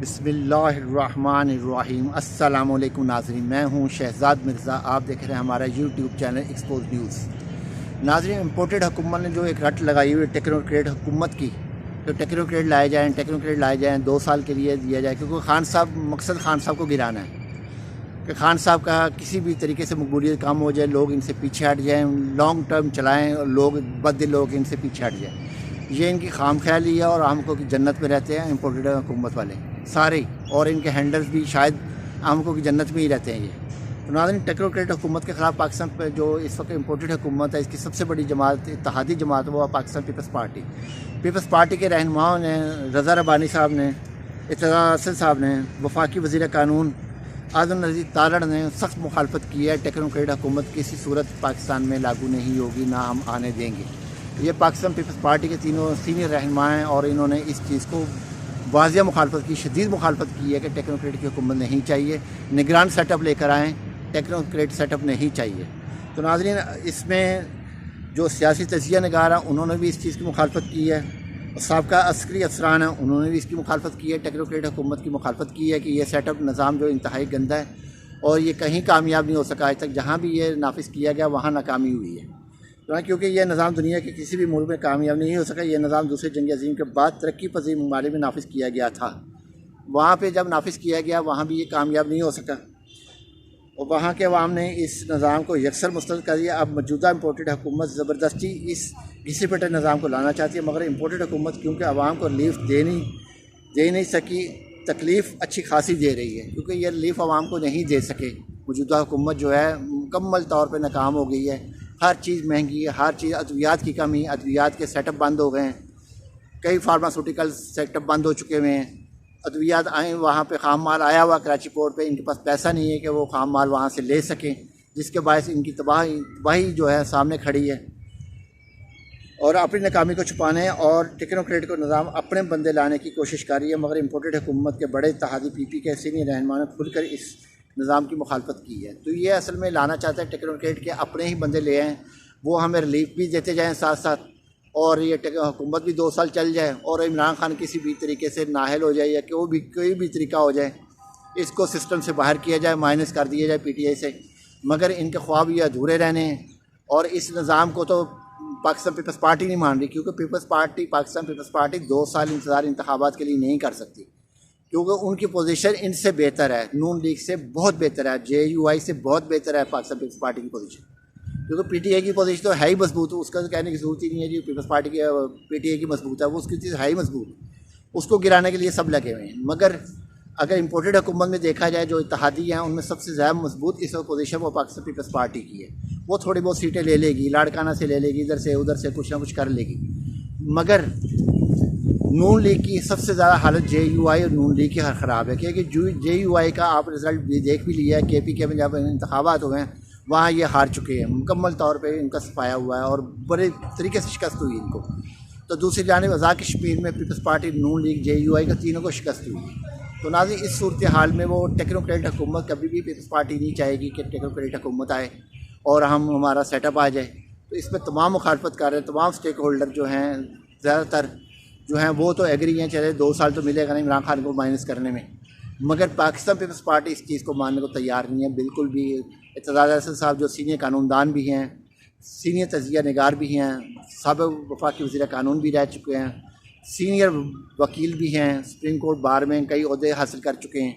बिस्मिल्लाहिर्रहमानिर्रहीम। अस्सलाम वालेकुम नाज़रीन, मैं हूं शहजाद मिर्ज़ा। आप देख रहे हैं हमारा यूट्यूब चैनल एक्सपोज न्यूज़। नाज़रीन, इम्पोर्टेड हुकूमत ने जो एक रट लगाई हुई टेक्नोक्रेट हुकूमत की, तो टेक्नोक्रेट लाए जाएँ 2 साल के लिए दिया जाए, क्योंकि खान साहब मकसद खान साहब को गिराना है कि खान साहब का किसी भी तरीके से मकबूलियत कम हो जाए, लोग इनसे पीछे हट जाएँ, लॉन्ग टर्म चलाएँ और लोग बददिल लोग इनसे पीछे हट जाएँ। ये इनकी खाम ख्याली है और हमको की जन्नत में रहते हैं इम्पोर्टेड हुकूमत वाले सारे, और इनके हैंडल्स भी शायद हमको की जन्नत में ही रहते हैं ये। तो नाज़रीन, टेक्नोक्रेट हुकूमत के ख़िलाफ़ पाकिस्तान पर जो इस वक्त इम्पोर्टेड हुकूमत है, इसकी सबसे बड़ी जमात इत्तेहादी जमात वो है Pakistan Peoples Party. Peoples Party के रहनुमाओं ने, रज़ा रब्बानी साहब ने, इर्तज़ा असद साहब ने, वफाकी वज़ीर कानून आज़म नज़ीर तारड़ ने सख्त मुखालफत की है। टेक्नोक्रेट हुकूमत किसी सूरत पाकिस्तान में लागू नहीं होगी, ना हम आने देंगे। ये पाकिस्तान पीपल्स पार्टी के तीनों सीनियर रहनुमा हैं और इन्होंने इस चीज़ को वाज़िया मुखालफत की, शदीद मुखालफत की है कि टेक्नोक्रेट की हुकूमत नहीं चाहिए, निगरान सेटअप लेकर आएँ, टेक्नोक्रेट सेटअप नहीं चाहिए। तो नाज़रीन, इसमें जो सियासी तजिया नगार हैं उन्होंने भी इस चीज़ की मुखालफत की है, साबका अस्करी अफसरान हैं उन्होंने भी इसकी मुखालफत की है, टेक्नोक्रेट हुकूमत की मुखालफत की है कि यह सेटअप निज़ाम जो इंतहाई गंदा है और ये कहीं कामयाब नहीं हो सका आज तक। जहाँ भी ये नाफिज़ किया गया वहाँ नाकामी हुई है, क्योंकि यह निज़ाम दुनिया के किसी भी मुल्क में कामयाब नहीं हो सका। यह निज़ाम दूसरे जंग अज़ीम के बाद तरक्की पज़ीर ममालिक में नाफिज़ किया गया था, वहाँ पे जब नाफिज़ किया गया वहाँ भी ये कामयाब नहीं हो सका और वहाँ के अवाम ने इस निज़ाम को यकसर मुस्तरद कर दिया। अब मौजूदा इम्पोर्टेड हुकूमत ज़बरदस्ती इस घिसे पिटे निज़ाम को लाना चाहती है, मगर इम्पोर्टेड हुकूमत क्योंकि अवाम को रिलीफ दे नहीं सकी, तकलीफ़ अच्छी खासी दे रही है, क्योंकि ये रिलीफ अवाम को नहीं दे सके। मौजूदा हुकूमत जो है मुकम्मल तौर पर नाकाम हो गई है, हर चीज़ महंगी है, हर चीज़, अद्वियात की कमी, अद्वियात के सेटअप बंद हो गए हैं, कई फार्मास्यूटिकल सेटअप बंद हो चुके हुए हैं। अद्वियात आए, वहाँ पे खाम माल आया हुआ कराची पोर्ट पे, इनके पास पैसा नहीं है कि वो खाम माल वहाँ से ले सकें, जिसके बायस इनकी तबाही जो है सामने खड़ी है और अपनी नाकामी को छुपाने और टेक्नोक्रेट को निज़ाम अपने बंदे लाने की कोशिश कर रही है। मगर इम्पोर्टेड हुकूमत के बड़े इत्तेहादी पीपी के सीनियर रहनुमा ने खुलकर इस निज़ाम की मुखालफत की है। तो ये असल में लाना चाहता है टेक्नोक्रेट के अपने ही बंदे ले आएँ, वो हमें रिलीफ भी देते जाएँ साथ साथ, और ये हुकूमत भी 2 साल चल जाए और इमरान खान किसी भी तरीके से नाहल हो जाए या कोई भी तरीका हो जाए, इसको सिस्टम से बाहर किया जाए, माइनस कर दिया जाए PTI से। मगर इनके ख्वाब ये अधूरे रहने हैं और इस निज़ाम को तो पाकिस्तान पीपल्स पार्टी नहीं मान रही, क्योंकि पाकिस्तान पीपल्स पार्टी 2 साल इंतज़ार इंतखाबात के लिए नहीं कर सकती, क्योंकि उनकी पोजीशन इनसे बेहतर है, नून लीग से बहुत बेहतर है, JUI से बहुत बेहतर है पाकिस्तान पीपल्स पार्टी की पोजीशन। क्योंकि PTI की पोजीशन तो है ही मजबूत, उसका तो कहने की ज़रूरत ही नहीं है जी पीपल्स पार्टी की PTI की मजबूत है, वो उसकी चीज़ है ही मजबूत, उसको गिराने के लिए सब लगे हुए हैं। मगर अगर इम्पोर्टेड हुकूमत में देखा जाए, जो इत्तेहादी हैं उनमें सबसे ज़्यादा मजबूत इस वक्त पोजीशन वो पाकिस्तान पीपल्स पार्टी की है। वो थोड़ी बहुत सीटें ले लेगी, लाड़काना से ले लेगी, इधर से उधर से कुछ ना कुछ कर लेगी, मगर नून लीग की सबसे ज़्यादा हालत JUI और नून लीग की ख़राब है, क्योंकि JUI का आप रिज़ल्ट भी देख भी लिया है, KPK में जब इंतखाबात हुए हैं वहाँ ये हार चुके हैं, मुकम्मल तौर पे इनका सफाया हुआ है और बड़े तरीके से शिकस्त हुई इनको। तो दूसरी जानिब आज़ाद कश्मीर में पीपल्स पार्टी, नून लीग, JUI का तीनों को शिकस्त हुई। तो नाज़रीन, इस सूरत हाल में वो टेक्नोक्रेट हुकूमत कभी भी पीपल्स पार्टी नहीं चाहेगी कि टेक्नोक्रेट हुकूमत आए और हमारा सेटअप आ जाए। तो इसमें तमाम मुखालफत कर रहे हैं, तमाम स्टेक होल्डर जो हैं, ज़्यादातर जो हैं वो तो एग्री हैं, चले 2 साल तो मिलेगा नहीं इमरान खान को माइनस करने में, मगर पाकिस्तान पीपल्स पार्टी इस चीज़ को मानने को तैयार नहीं है बिल्कुल भी। इर्तज़ा असद साहब जो सीनियर कानूनदान भी हैं, सीनियर तजिया निगार भी हैं, साबिक़ वफाकी वज़ीर कानून भी रह चुके हैं, सीनियर वकील भी हैं, सुप्रीम कोर्ट बार में कई ओहदे हासिल कर चुके हैं।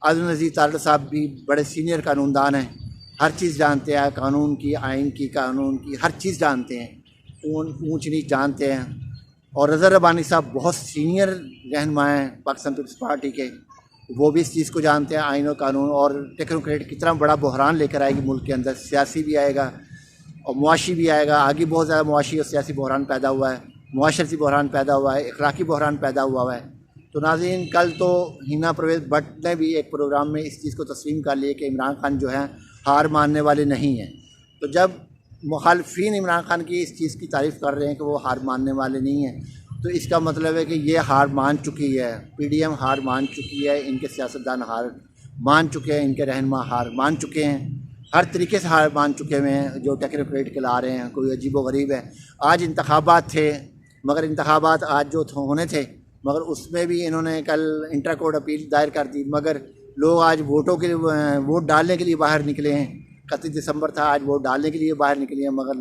आज़म नज़ीर तारड़ साहब भी बड़े सीनियर कानूनदान हैं, हर चीज़ जानते हैं, कानून की, आइन की, कानून की हर चीज़ जानते हैं, ऊँच नीच जानते हैं। और रज़ा रब्बानी साहब बहुत सीनियर रहनुमा हैं पाकिस्तान पीपल्स पार्टी के, वो भी इस चीज़ को जानते हैं, आइन और कानून, और टेक्नोक्रेट कितना बड़ा बहरान लेकर आएगी मुल्क के अंदर, सियासी भी आएगा और मुआशी भी आएगा। आगे बहुत ज़्यादा मुआशी और सियासी बहरान पैदा हुआ है, मुआशरती बहरान पैदा हुआ है, अखलाकी बहरान पैदा हुआ है। तो नाज़रीन, कल तो हिना परवेज़ भट्ट ने भी एक प्रोग्राम में इस चीज़ को तस्लीम कर लिया कि इमरान खान जो है हार मानने वाले नहीं हैं। तो जब मुखालफीन इमरान खान की इस चीज़ की तारीफ़ कर रहे हैं कि वो हार मानने वाले नहीं हैं, तो इसका मतलब है कि ये हार मान चुकी है, PDM हार मान चुकी है, इनके सियासतदान हार मान चुके हैं, इनके रहनुमा हार मान चुके हैं, हर तरीके से हार मान चुके हुए हैं। जो टेक्नोक्रेट के ला रहे हैं कोई अजीब व गरीब है। आज इंतखाबात थे, मगर इंतखाबात आज जो होने थे मगर उसमें भी इन्होंने कल इंटर कोर्ट अपील दायर कर दी। मगर लोग आज वोटों के वोट डालने के लिए बाहर निकले हैं। 31 दिसंबर था, आज वोट डालने के लिए बाहर निकले हैं, मगर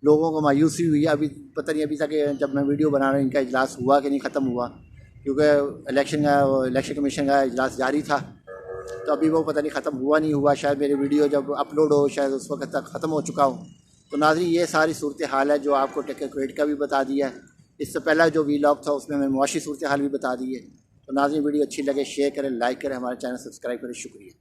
लोगों को मायूसी हुई है। अभी पता नहीं अभी तक जब मैं वीडियो बना रहा हूँ इनका इजलास हुआ कि नहीं ख़त्म हुआ, क्योंकि इलेक्शन कमीशन का इजलास जारी था, तो अभी वो पता नहीं ख़त्म हुआ नहीं हुआ। शायद मेरी वीडियो जब अपलोड हो शायद उस वक्त तक ख़त्म हो चुका हो। तो नाज़रीन, ये सारी सूरत हाल है जो आपको टेक्नोक्रेट का भी बता दिया है। इससे पहला जो वीलॉग था उसमें मैं मुआशी सूरत हाल भी बता दी है। तो नाज़रीन, वीडियो अच्छी लगे शेयर करें, लाइक करें, हमारे चैनल सब्सक्राइब करें। शुक्रिया।